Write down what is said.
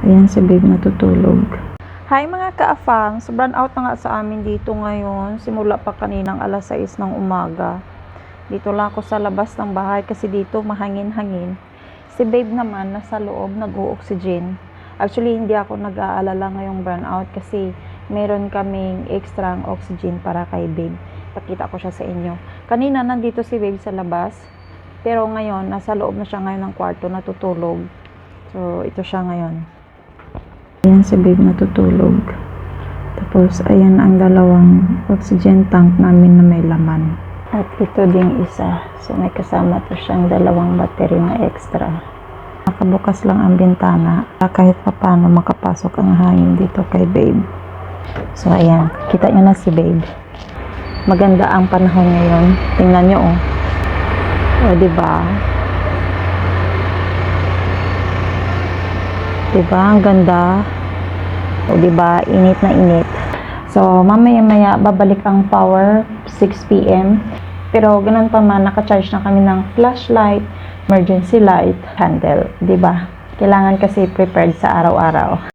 Ayan si babe natutulog. Hi mga ka-afam, sobrang out na nga sa amin dito ngayon. Simula pa kaninang alas 6 ng umaga. Dito lang ako sa labas ng bahay kasi dito mahangin-hangin. Si babe naman nasa loob nag-o-oxygen. Actually hindi ako nag-aalala ngayong burnout kasi meron kaming extra oxygen para kay babe. Pakita ko siya sa inyo. Kanina nandito si babe sa labas. Pero ngayon nasa loob na siya ngayon ng kwarto natutulog. So ito siya ngayon. Ayan si babe natutulog. Tapos, ayan ang dalawang oxygen tank namin na may laman. At ito ding isa. So, may kasama to siyang dalawang battery na extra. Nakabukas lang ang bintana. Kahit pa paano makapasok ang hangin dito kay babe. So, ayan. Kita nyo na si babe. Maganda ang panahon ngayon. Tingnan nyo, oh. O, diba? Diba? Ang ganda. O, diba? Init na init. So, mamaya-maya, babalik ang power 6 PM. Pero, ganun pa man, naka-charge na kami ng flashlight, emergency light, candle. Diba? Kailangan kasi prepared sa araw-araw.